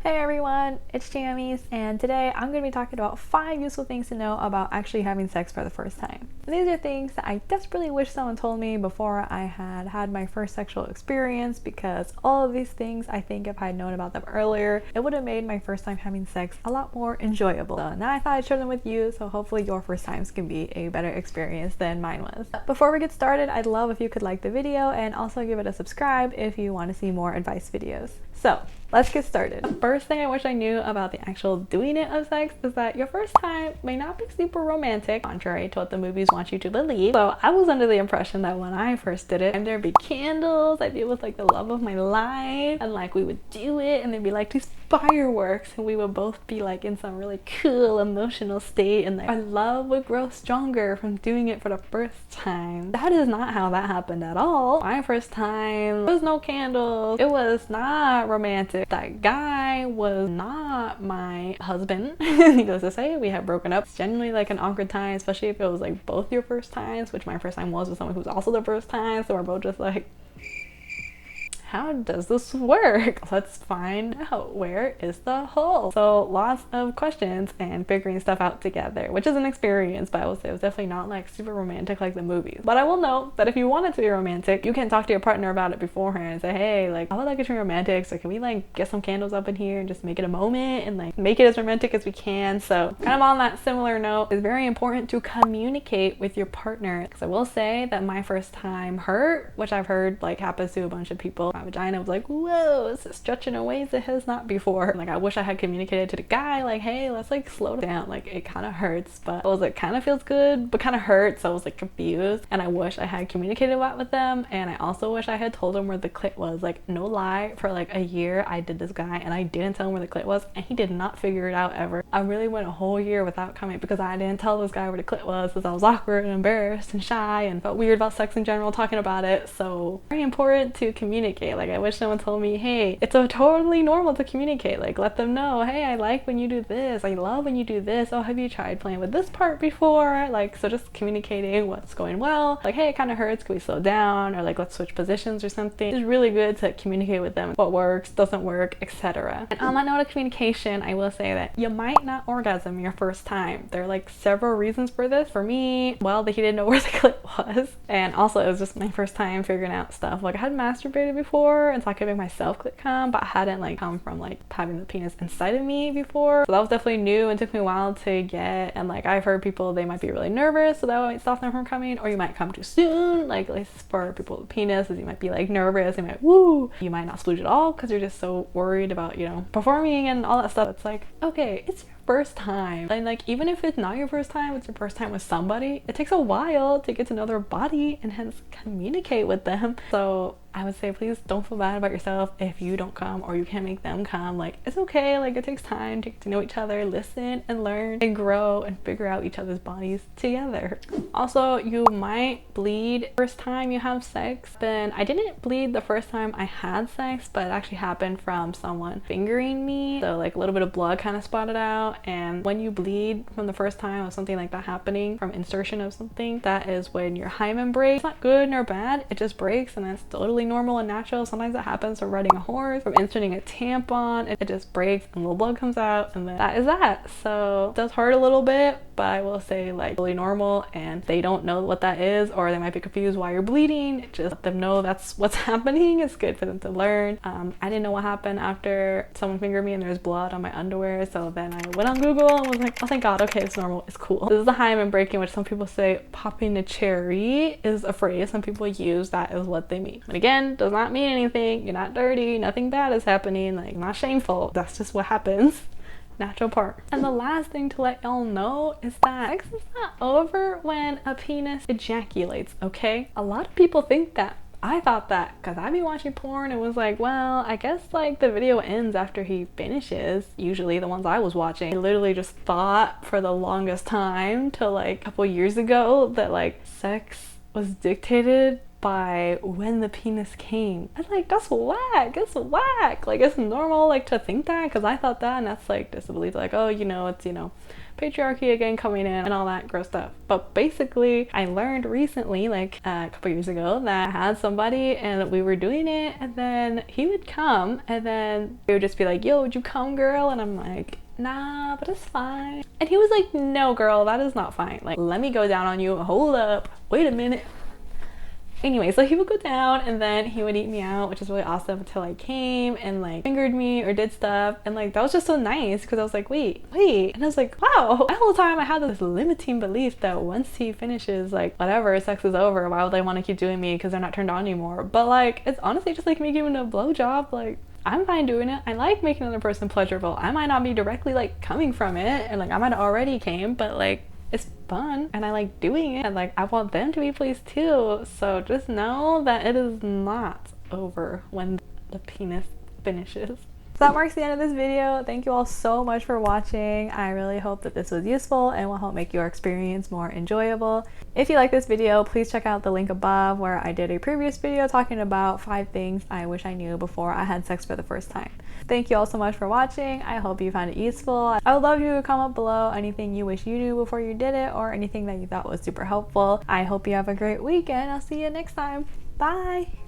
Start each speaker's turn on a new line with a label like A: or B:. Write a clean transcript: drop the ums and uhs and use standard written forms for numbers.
A: Hey everyone, it's Jammies, and today I'm going to be talking about 5 useful things to know about actually having sex for the first time. And these are things that I desperately wish someone told me before I had my first sexual experience, because all of these things, I think if I had known about them earlier, it would have made my first time having sex a lot more enjoyable. So now I thought I'd share them with you, so hopefully your first times can be a better experience than mine was. Before we get started, I'd love if you could like the video and also give it a subscribe if you want to see more advice videos. So let's get started. First thing I wish I knew about the actual doing it of sex is that your first time may not be super romantic, contrary to what the movies want you to believe. So I was under the impression that when I first did it, and there'd be candles, I'd be with like the love of my life, and like we would do it, and there'd be like these fireworks, and we would both be like in some really cool emotional state, and like our love would grow stronger from doing it for the first time. That is not how that happened at all. My first time, there was no candles. It was not romantic. That guy was not my husband. Needless to say, we had broken up. It's genuinely like an awkward time, especially if it was like both your first times, which my first time was with someone who was also the first time. So we're both just like, how does this work? Let's find out. Where is the hole? So lots of questions and figuring stuff out together, which is an experience, but I will say it was definitely not like super romantic like the movies. But I will note that if you want it to be romantic, you can talk to your partner about it beforehand and say, hey, like I would like it to be romantic, so can we like get some candles up in here and just make it a moment and like make it as romantic as we can. So kind of on that similar note, it's very important to communicate with your partner, because I will say that my first time hurt, which I've heard like happens to a bunch of people. My vagina was like, whoa, this is stretching in ways it has not before. Like I wish I had communicated to the guy like, hey, let's like slow down, like it kind of hurts, but I was like, kind of feels good but kind of hurts. So I was like confused, and I wish I had communicated that with them. And I also wish I had told him where the clit was. Like no lie, for like a year I did this guy and I didn't tell him where the clit was, and he did not figure it out ever. I really went a whole year without coming because I didn't tell this guy where the clit was, because I was awkward and embarrassed and shy and felt weird about sex in general talking about it. So very important to communicate. Like I wish someone told me, hey, it's totally normal to communicate. Like let them know, hey, I like when you do this, I love when you do this, oh, have you tried playing with this part before? Like, so just communicating what's going well, like, hey, it kind of hurts, can we slow down, or like let's switch positions or something. It's really good to communicate with them what works, doesn't work, etc. And on that note of communication, I will say that you might not orgasm your first time. There are like several reasons for this. For me, well, he didn't know where the clit was, and also it was just my first time figuring out stuff. Like I had masturbated before, and so I could make myself clit come, but I hadn't like come from like having the penis inside of me before. So that was definitely new and took me a while to get. And like I've heard people, they might be really nervous, so that might stop them from coming, or you might come too soon. Like at least for people with penises, you might be like nervous, you might woo, you might not splooge at all because you're just so worried about, you know, performing and all that stuff. It's like, okay, it's your first time, and like even if it's not your first time, it's your first time with somebody, it takes a while to get to know their body and hence communicate with them. So I would say please don't feel bad about yourself if you don't come or you can't make them come. Like it's okay, like it takes time to get to know each other, listen and learn and grow and figure out each other's bodies together. Also, you might bleed first time you have sex. Then I didn't bleed the first time I had sex, but it actually happened from someone fingering me, so like a little bit of blood kind of spotted out. And when you bleed from the first time of something like that happening from insertion of something, that is when your hymen breaks. It's not good nor bad, it just breaks, and that's totally normal and natural. Sometimes it happens from riding a horse, from inserting a tampon, it just breaks and a little blood comes out, and then that is that. So it does hurt a little bit, but I will say like really normal, and they don't know what that is, or they might be confused why you're bleeding. Just let them know that's what's happening. It's good for them to learn. I didn't know what happened after someone fingered me and there's blood on my underwear, so then I went on Google and was like, oh thank God, okay, it's normal, it's cool. This is the hymen breaking, which some people say popping a cherry is a phrase some people use. That is what they mean. But again, does not mean anything. You're not dirty, nothing bad is happening, like not shameful, that's just what happens. Natural part. And the last thing to let y'all know is that sex is not over when a penis ejaculates, okay? A lot of people think that. I thought that because I'd be watching porn and was like, well, I guess like the video ends after he finishes, usually the ones I was watching. I literally just thought for the longest time till like a couple years ago that like sex was dictated by when the penis came. I'm like, that's whack, it's whack. Like, it's normal like to think that, because I thought that, and that's like disbelief, like, oh, you know, it's, you know, patriarchy again coming in and all that gross stuff. But basically I learned recently, like a couple years ago, that I had somebody and we were doing it, and then he would come and then he would just be like, yo, would you come, girl? And I'm like, nah, but it's fine. And he was like, no girl, that is not fine. Like, let me go down on you, hold up, wait a minute. Anyway, so he would go down and then he would eat me out, which is really awesome, until I came and like fingered me or did stuff. And like, that was just so nice, because I was like, wait. And I was like, wow. The whole time I had this limiting belief that once he finishes, like, whatever, sex is over, why would they want to keep doing me, because they're not turned on anymore. But like, it's honestly just like me giving a blowjob. Like, I'm fine doing it. I like making another person pleasurable. I might not be directly like coming from it, and like I might have already came, but like, it's fun and I like doing it, and like I want them to be pleased too. So just know that it is not over when the penis finishes. So that marks the end of this video. Thank you all so much for watching. I really hope that this was useful and will help make your experience more enjoyable. If you like this video, please check out the link above where I did a previous video talking about 5 things I wish I knew before I had sex for the first time. Thank you all so much for watching. I hope you found it useful. I would love you to comment below anything you wish you knew before you did it, or anything that you thought was super helpful. I hope you have a great weekend. I'll see you next time. Bye!